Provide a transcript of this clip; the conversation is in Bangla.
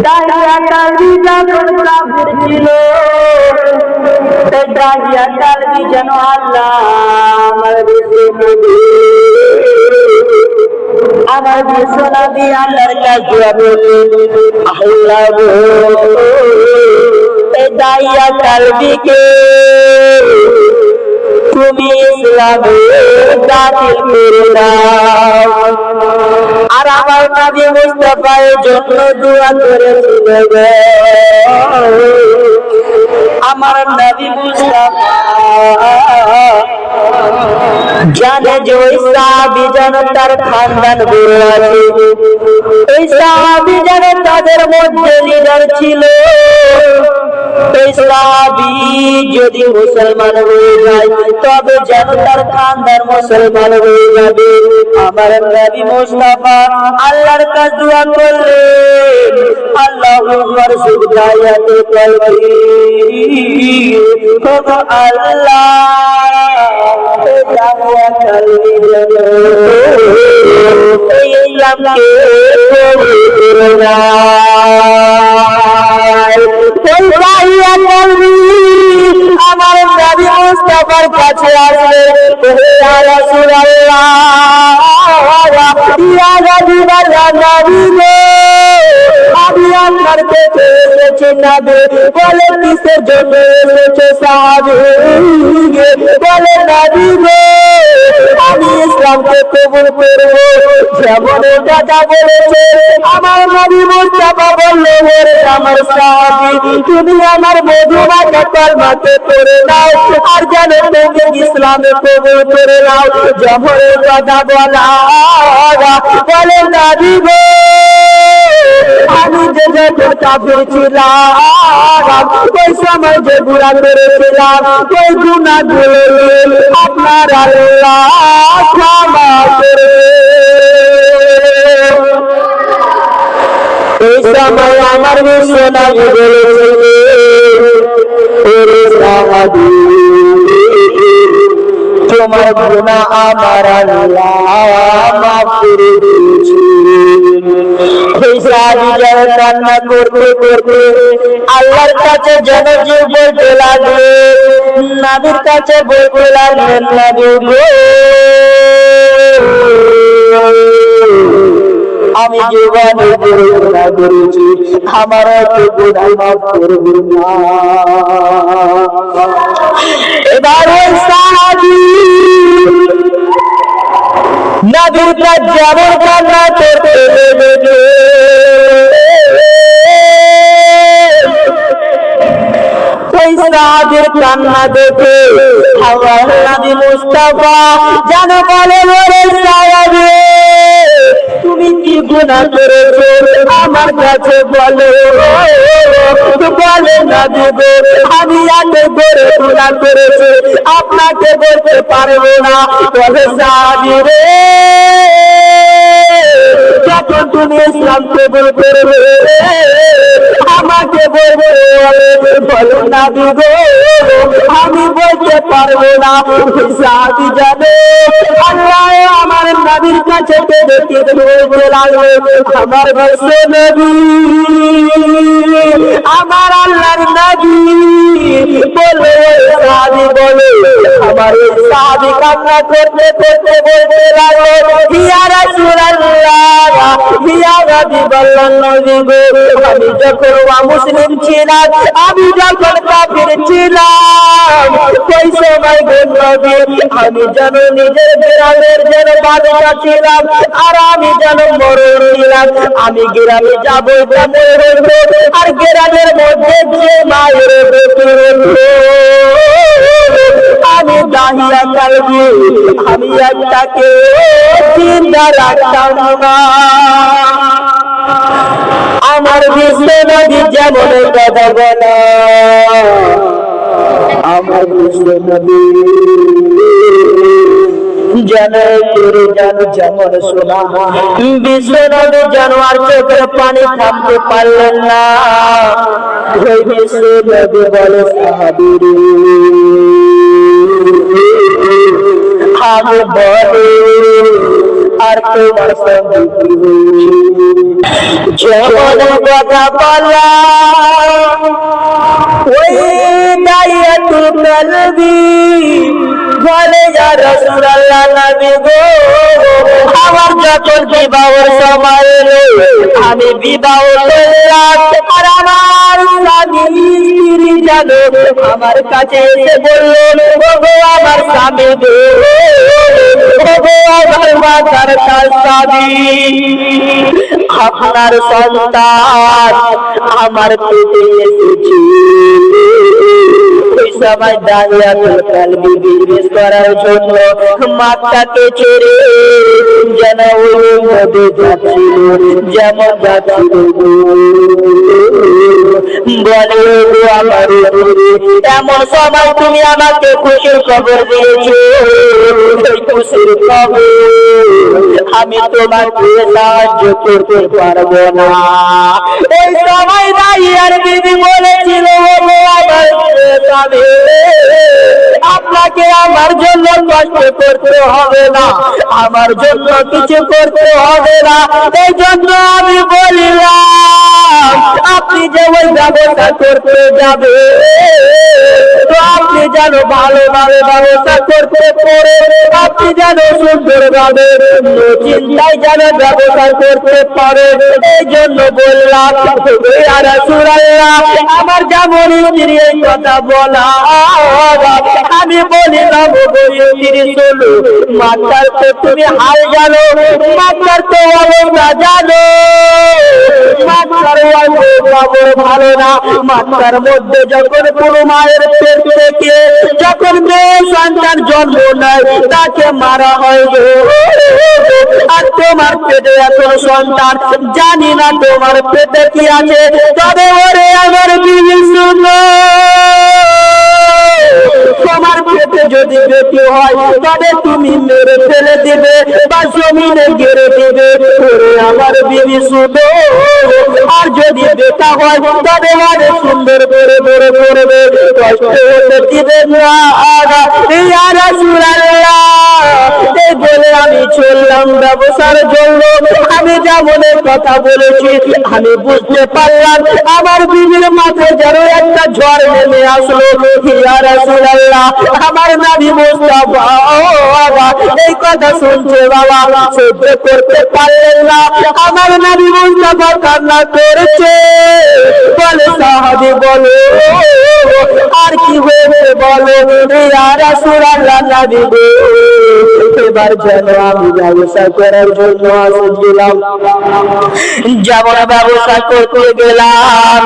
দাহিয়া কালবি যখন কাফির ছিল, দাহিয়া কালবি যেন আল্লাহ আমার বিশ্বনবী আল্লাহর কাছে বললেন, আল্লাহ গো এই দাহিয়া কালবিকে তুমি ইসলামে দাখিল করে দাও। আর আমার নবী মুস্তাফার জন্য দোয়া করেছিলেন, আমার নবী মুস্তাফা জানে যে ওই সাহাবী যেন তার খানদান বড় আছে, ওই সাহাবী যেন তাদের মধ্যে লিডার ছিল। এই সাহাবী যদি মুসলমান হয়ে যায় তবে যেন তার খানদান মুসলমান হয়ে যাবে। আমার নবী মুস্তাফা আল্লাহর কাছে দোয়া করলেন, আল্লাহুম্মা রসুল দায়াতে কলবি, আল্লাহ দায়া কলবি যেন এই ইসলামকে কবুল করে নাও। আমার নবী মুস্তাফার কাছে আসলেন, ইয়া রাসূলুল্লাহ, ইয়া হাবিবাল্লাহ, নবী গো আমি আপনার কাছে এসেছি নবী। বলে কিসের জন্য এসেছো সাহাবী? বলে নবী গো আমি ইসলামকে কবুল করব। যেমন কথা বলেছে আমার নবী মুস্তাফা বললে, ওরে আমার সাহাবী তুমি আমার মধুমাখা কলমাকে পড়ে নাও আর যেন তুমি ইসলামে কবুল করে নাও। যেমন কথা বলা বলে নবী গো আমি যে যখন কাফির ছিলাম ওই সময় যে গুনাহ করেছিলাম ওই গুনাহগুলো আপনার আল্লাহ ক্ষমা করে। এই সময় আমার বিশ্বনবী বলেছিলেন, ওরে সাহাবী তোমার গুনাহ আমার আল্লাহ মাফ করে দিয়েছেন। এই সাহাবী যেন কান্না করতে করতে আল্লাহর কাছে যেন যে বলতে লাগলেন, নবীর কাছে বলতে লাগলেন, নবী গো আমি জীবনে বড় গুনাহ করেছি, আমার একটু গুনাহ মাফ করবেন না। এবার ওই সাহাবী নবীর কাছে যেমন কান্না করতে লেগে ওই সাহাবীর কান্না দেখে আমার নবী মুস্তাফা যেন বলে, ওরে সাহাবী তুমি কি গুনাহ করেছো আমার কাছে বলো। বলে নবী গো আমি এত বড় গুনাহ করেছি আপনাকে বলতে পারবো না। বলে সাহাবী রে যখন তুমি ইসলাম কবুল করবে আমাকে বলবে, বলো নবী গো আমি বলতে পারবো না। সাহাবী জানে আল্লাহ আমার নবীর কাছে দেখে বলতে লাগলো, আমার বিশ্বনবী আমার আল্লাহর নবী বলে। সাহাবী বলে, আমার সাহাবী কান্না করতে করতে বলতে লাগলো, ইয়া রাসূলুল্লাহ, ইয়া হাবিবাল্লাহ, নবী গো আমি যখন মুসলিম ছিলাম, আমি যখন কাফির ছিলাম সেই সময় গো নবী আমি যেন নিজের গ্রামের যেন বাদশা ছিলাম আর আমি যেন মরণ ছিলাম। আমি গ্রামে যাবো আর গ্রামের মধ্যে যে মায়ের আমি দাহিয়া কালবি আমি একটাকে চিন্তা রাখতাম না। আমার বিশ্বনবী যেমন কথা বলা, আমার বিশ্বনবী যেন করে যেন যেমন শোনা। বিশ্বনবী যেন আর চোখের পানি থামতে পারলেন না। ওই বিশ্বনবী বলে, সাহাবী আমি বলে আর তোমার সঙ্গে কি হয়েছে যেমন কথা বলা ওই দায়াতুল কলবি বলে ইয়া রাসূলুল্লাহ নবী গো আমার যখন বিবাহের সময় এলো আমি বিবাহ করলাম আর আমার স্বামী স্ত্রী জানো আমার কাছে এসে বলল ওগো আমার স্বামী গো ওগো আমার মাতার স্বামী আপনার সন্তান আমার পেটে এসেছে ওই সময় দায়াতুল কলবি বিজনেস করার জন্য মাথাকে ছেড়ে যেন ওই নদী যাচ্ছিল যেমন যাচ্ছিল বলে আমার এমন সময় তুমি আমাকে খুশির খবর দিয়েছো এই খুশির খবর আমি তোমাকে সাহায্য করতে পারবো না এই সময় দাইয়ার বিবি বলেছিল ওগো আমার স্বামী আপনাকে আমার জন্য কষ্ট করতে হবে না আমার জন্য কিছু করতে হবে না এই জন্য আমি বলিলাম আপনি যে ওই ব্যবস্থা করতে যাবে তো আপনি যেন ভালোভাবে ব্যবস্থা করতে পারে আপনি যেন সুন্দরভাবে চিন্তায় যেন ব্যবস্থা করতে পারে এই জন্য বললাম ইয়া রাসূলুল্লাহ আমার যেমন স্ত্রী এই কথা বলা আমি বলিলাম স্ত্রী চলো মাতার তো তুমি হাল জানো মাতার তো অবস্থা জানো মাতার খবর ভালো না মাতার মধ্যে যখন কোনো মায়ের পেট থেকে যখন মেয়ে সন্তান জন্ম নেয় তাকে মারা হয় আর তোমার পেটে এত সন্তান জানি না তোমার পেটে কি আছে তবে ওরে আমার বিবি শুনো তোমার পেটে যদি বেটি হয় তবে তুমি মেরে ফেলে দিবে বা জমিনে গেড়ে দিবে ওরে আমার বিবি শুনো আর যদি বেটা হয় তবে মানে সুন্দর করে বড় করবে কষ্ট হতে দিবে না ইয়া রাসূলুল্লাহ এই বলে আমি চললাম ব্যবসার জন্য আমি যেমনের কথা বলেছি আমি বুঝতে পারলাম আমার বিবির মাথায় যেন একটা ঝড় নেমে আসলো ইয়া রাসূলুল্লাহ আমার নবী মুস্তাফা এই কথা শুনছে বাবা সহ্য করতে পারলেন না আমার নবী মুস্তাফা কান্না করেছে বলে সাহাবী বলো আর কি হয়েছে বলো ইয়া রাসূলুল্লাহ নবী গো এবার যেন আমি ব্যবসা করার জন্য আসছিলাম যেমন ব্যবসা করতে গেলাম